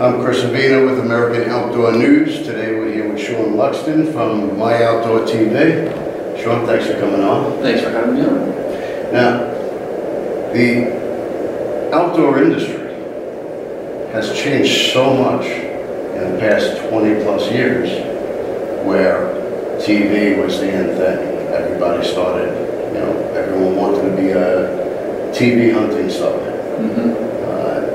I'm Chris Avina with American Outdoor News. Today we're here with Sean Luxton from OutdoorTV. Sean, thanks for coming on. Thanks for having me on. Now, the outdoor industry has changed so much in the past 20 plus years, where TV was the end thing. Everybody started, everyone wanted to be a TV hunting star.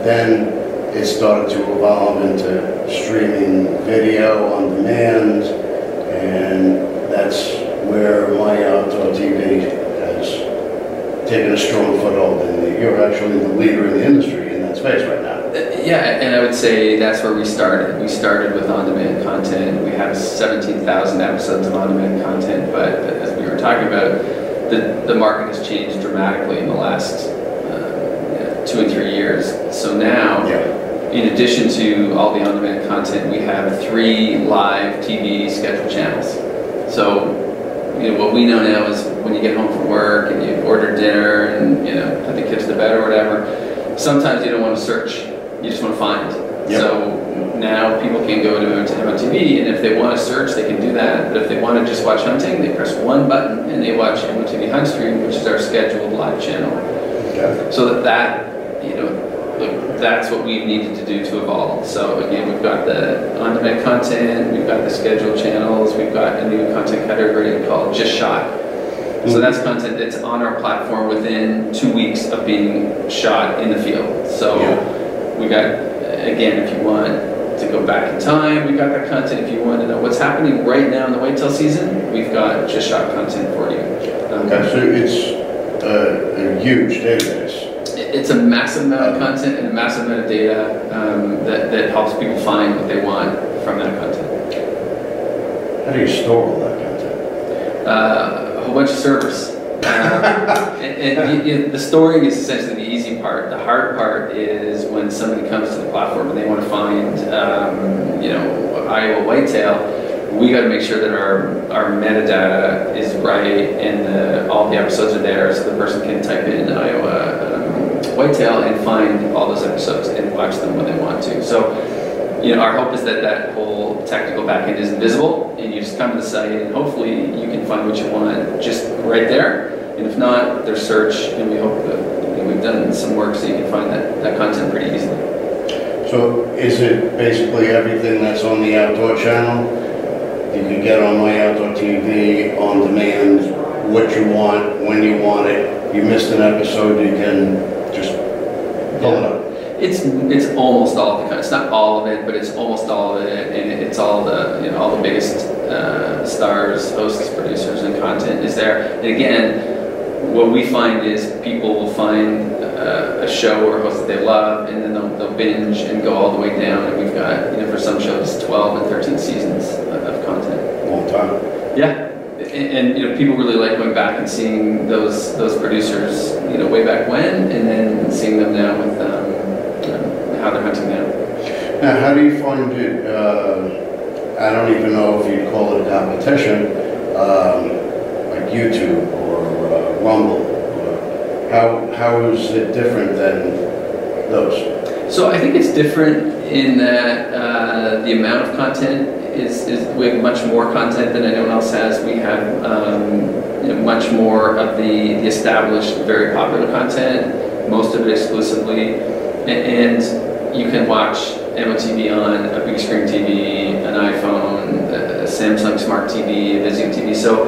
Then it started to evolve into streaming video on demand, and that's where OutdoorTV has taken a strong foothold. And you're actually the leader in the industry in that space right now. Yeah, and I would say that's where we started. We started with on-demand content. We have 17,000 episodes of on-demand content, but as we were talking about, the market has changed dramatically in the last 2 and 3 years. So now, in addition to all the on-demand content, we have 3 live TV scheduled channels. So, what we know now is when you get home from work and you order dinner and put the kids to bed or whatever, sometimes you don't want to search, you just want to find. So now people can go to MOTV, and if they want to search, they can do that. But if they want to just watch hunting, they press one button and they watch MOTV Hunt Stream, which is our scheduled live channel. So that's what we've needed to do to evolve. So again, we've got the on-demand content, we've got the scheduled channels, we've got a new content category called Just Shot. So that's content that's on our platform within 2 weeks of being shot in the field. So we got, again, if you want to go back in time, we got that content. If you want to know what's happening right now in the whitetail season, we've got Just Shot content for you. Okay, so it's a huge database. It's a massive amount of content and a massive amount of data that helps people find what they want from that content. How do you store all that content? A whole bunch of servers. The storing is essentially the easy part. The hard part is when somebody comes to the platform and they want to find, Iowa whitetail. We got to make sure that our metadata is right and all the episodes are there, so the person can type in Iowa whitetail and find all those episodes and watch them when they want to. So, our hope is that that whole technical backend is invisible, and you just come to the site and hopefully you can find what you want just right there. And if not, there's search, and we hope that we've done some work so you can find that content pretty easily. So is it basically everything that's on the Outdoor channel? You can get on OutdoorTV on demand, what you want, when you want it. You missed an episode, you can just pull it up. It's almost all of the content. It's not all of it, but it's almost all of it, and it's all the biggest stars, hosts, producers, and content is there. And again, what we find is people will find a show or a host that they love, and then they'll binge and go all the way down. And we've got, for some shows, 12 and 13 seasons of content. Long time. Yeah. And people really like going back and seeing those producers, way back when, and then seeing them now with how they're hunting now. Now, how do you find it? I don't even know if you'd call it a competition, like YouTube or Rumble. How is it different than those? So I think it's different in that the amount of content is we have much more content than anyone else has. We have much more of the established, very popular content, most of it exclusively, and you can watch MOTV on a big screen TV, an iPhone, a Samsung Smart TV, a Vizio TV. So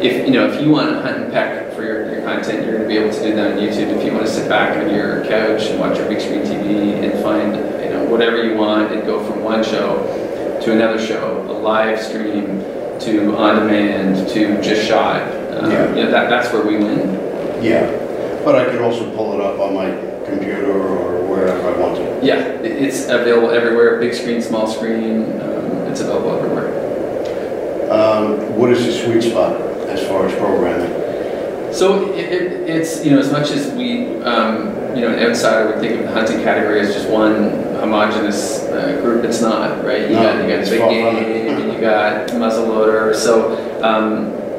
if you want to hunt and peck for your content, you're going to be able to do that on YouTube. If you want to sit back on your couch and watch your big screen TV and find whatever you want and go from one show to another show, a live stream to on demand to Just Shot, that's where we win. Yeah, but I could also pull it up on my computer or wherever I want to. Yeah, it's available everywhere. Big screen, small screen. It's available everywhere. What is the sweet spot as far as programming? So it's as much as we an outsider would think of the hunting category as just one homogenous group, it's not, right? You got big game and you got muzzleloader. So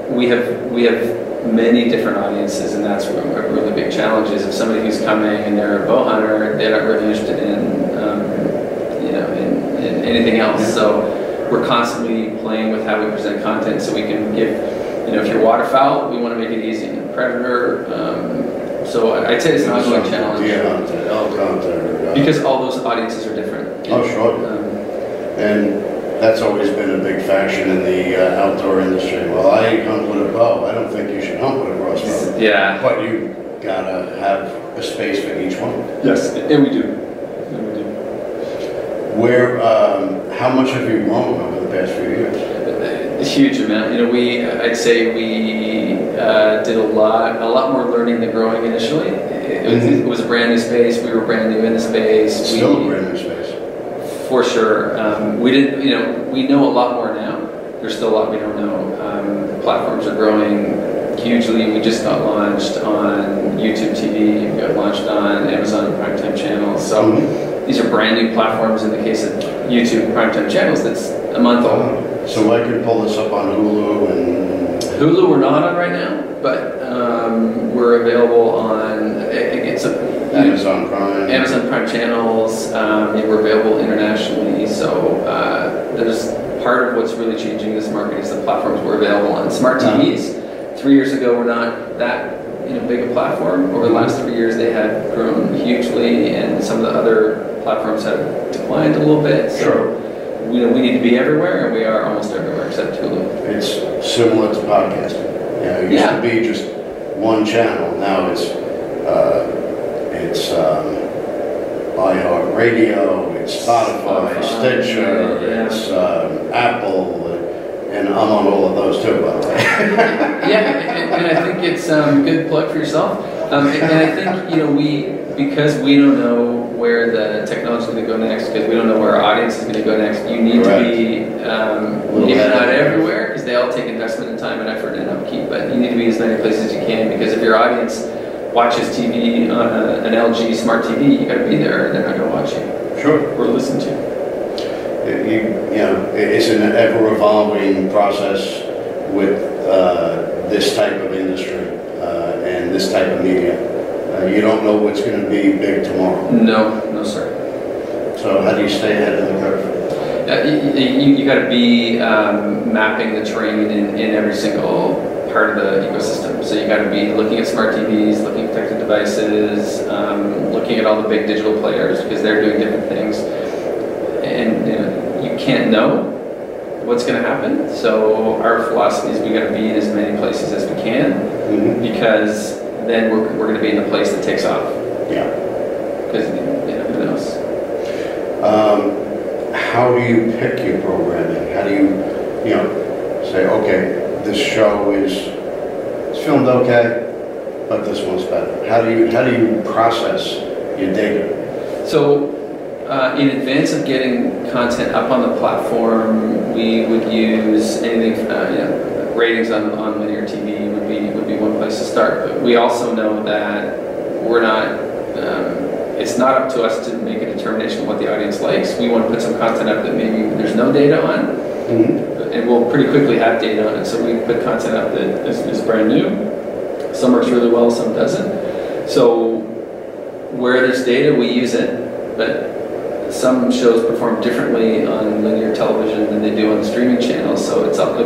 we have many different audiences, and that's where a really big challenge is. If somebody who's coming and they're a bow hunter, they're not really interested in anything else. So we're constantly playing with how we present content, so we can give, if you're waterfowl, we want to make it easy. Predator, so I'd say it's an ongoing challenge. Elk hunter. Because all those audiences are different. Oh, sure. And that's always been a big faction in the outdoor industry. Well, I hunt with a bow. I don't think you should hunt with a crossbow. Yeah. But you gotta have a space for each one. Yes, and we do. Where, how much have you grown over the past few years? A huge amount. I'd say we did a lot more learning than growing initially. It was a brand new space. We were brand new in the space. Still a brand new space. For sure. We know a lot more now. There's still a lot we don't know. Platforms are growing hugely. We just got launched on YouTube TV. We got launched on Amazon Primetime Channels. So these are brand new platforms. In the case of YouTube Primetime Channels, that's a month old. So I could pull this up on Hulu and... Hulu we're not on right now, but we're available on Amazon Prime. Amazon Prime Channels. We're available internationally. So there's part of what's really changing this market is the platforms we're available on. Smart TVs, 3 years ago, were not that big a platform. Over the last 3 years, they had grown hugely, and some of the other platforms have declined a little bit. So we need to be everywhere, and we are almost everywhere except Hulu. It's similar to podcasting. It used to be just one channel. Now it's iHeartRadio, it's Spotify, Stitcher, it's Apple, and I'm on all of those too, by the way. And I think it's a good plug for yourself. And I think, because we don't know where the technology is going to go next, because we don't know where our audience is going to go next, you need to be, maybe not everywhere, because they all take investment and time and effort and upkeep, but you need to be as many places as you can, because if your audience watches TV on an LG Smart TV, you got to be there, and they're not going to watch you. Sure. Or listen to. It's an ever-evolving process with this type of industry and this type of media. You don't know what's going to be big tomorrow. No, sir. So how do you stay ahead of the curve? You got to be mapping the terrain in every single part of the ecosystem. So you got to be looking at smart TVs, looking at connected devices, looking at all the big digital players, because they're doing different things. And you can't know what's going to happen. So our philosophy is we got to be in as many places as we can, because then we're going to be in the place that takes off. Yeah. Because who knows? How do you pick your programming? How do you say, okay, this show is filmed okay, but this one's better? How do you process your data? So in advance of getting content up on the platform, we would use anything, ratings on linear TV would be one place to start. But we also know that we're not, it's not up to us to make a determination of what the audience likes. We want to put some content up that maybe there's no data on, and we'll pretty quickly have data on it. So we put content up that is brand new. Some works really well, some doesn't. So where there's data, we use it, but some shows perform differently on linear television than they do on the streaming channels. So it's up,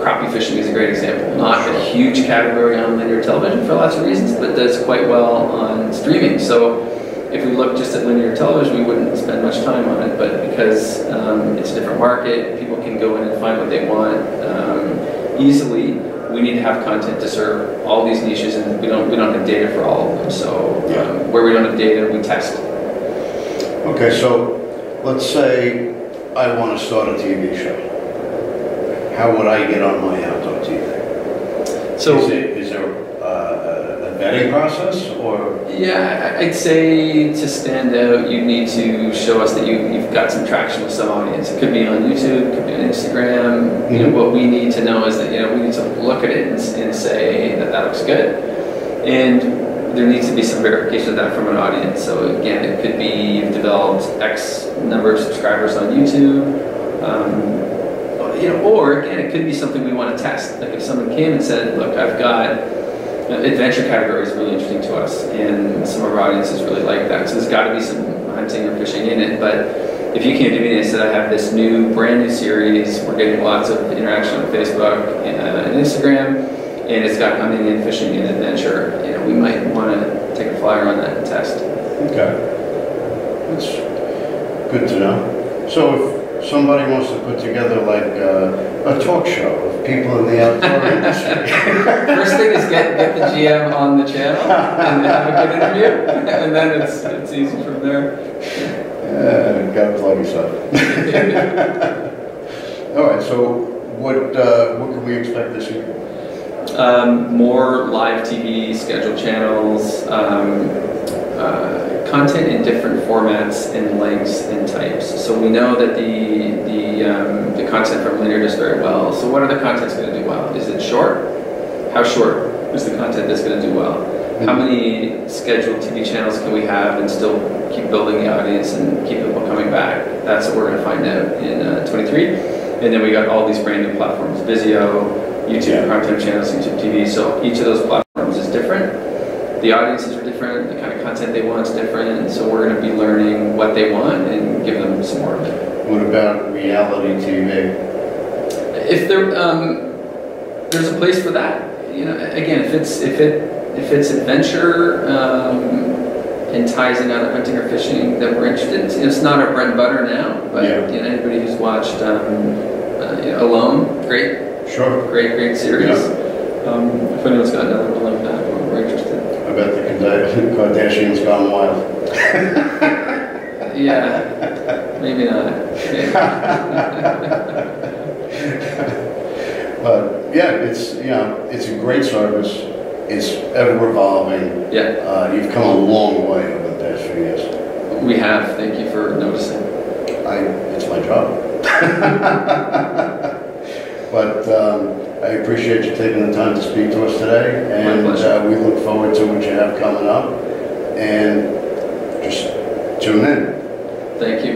crappie fishing is a great example. Not a huge category on linear television for lots of reasons, but does quite well on streaming. So if we look just at linear television, we wouldn't spend much time on it, but because it's a different market, people can go in and find what they want easily. We need to have content to serve all these niches, and we don't have data for all of them. So where we don't have data, we test. Okay, so let's say I want to start a TV show. How would I get on my outdoor TV? So is there a vetting process, or? Yeah, I'd say to stand out, you need to show us that you've got some traction with some audience. It could be on YouTube, it could be on Instagram. What we need to know is that we need to look at it and say that looks good, and there needs to be some verification of that from an audience. So again, it could be you've developed X number of subscribers on YouTube, or again, it could be something we want to test. Like if someone came and said, look, I've got, adventure category is really interesting to us, and some of our audiences really like that. So there's got to be some hunting or fishing in it, but if you came to me and said, I have this brand new series, we're getting lots of interaction on Facebook and Instagram, and it's got hunting and fishing and adventure, we might want to take a flyer on that and test. Okay. That's good to know. So if somebody wants to put together like a talk show of people in the outdoor industry. First thing is get the GM on the channel and have a good interview, and then it's easy from there. Gotta plug yourself. All right, so what can we expect this year? More live TV, scheduled channels, content in different formats and lengths and types. So we know that the content from linear does very well. So what are the contents going to do well? Is it short? How short is the content that's going to do well? How many scheduled TV channels can we have and still keep building the audience and keep people coming back? That's what we're going to find out in 23. And then we got all these brand new platforms, Vizio, YouTube primetime channels, YouTube TV. So each of those platforms is different. The audiences are different. The kind of content they want is different. So we're going to be learning what they want and give them some more of it. What about reality TV? If there's a place for that. Again, if it's adventure and ties in either hunting or fishing that we're interested in, it's not our bread and butter now. But anybody who's watched Alone, great. Sure. Great series. Yeah. If anyone's got another one like that, we're interested. I bet the Kardashians gone wild. Yeah, maybe not. But yeah, it's a great service. It's ever evolving. Yeah. You've come a long way over the past few years. We have. Thank you for noticing. It's my job. But I appreciate you taking the time to speak to us today, and we look forward to what you have coming up. And just tune in. Thank you.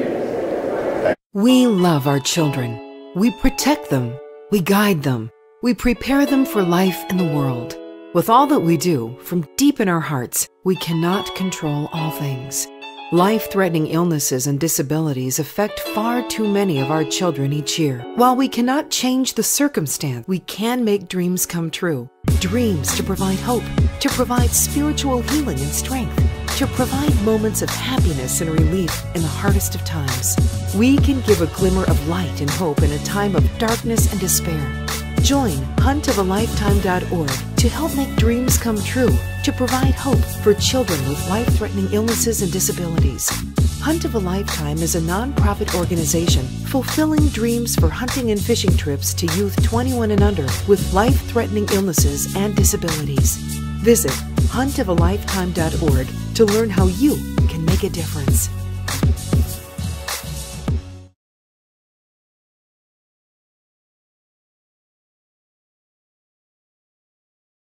We love our children. We protect them. We guide them. We prepare them for life in the world. With all that we do, from deep in our hearts, we cannot control all things. Life-threatening illnesses and disabilities affect far too many of our children each year. While we cannot change the circumstance, we can make dreams come true. Dreams to provide hope, to provide spiritual healing and strength, to provide moments of happiness and relief in the hardest of times. We can give a glimmer of light and hope in a time of darkness and despair. Join huntofalifetime.org to help make dreams come true, to provide hope for children with life-threatening illnesses and disabilities. Hunt of a Lifetime is a non-profit organization fulfilling dreams for hunting and fishing trips to youth 21 and under with life-threatening illnesses and disabilities. Visit huntofalifetime.org to learn how you can make a difference.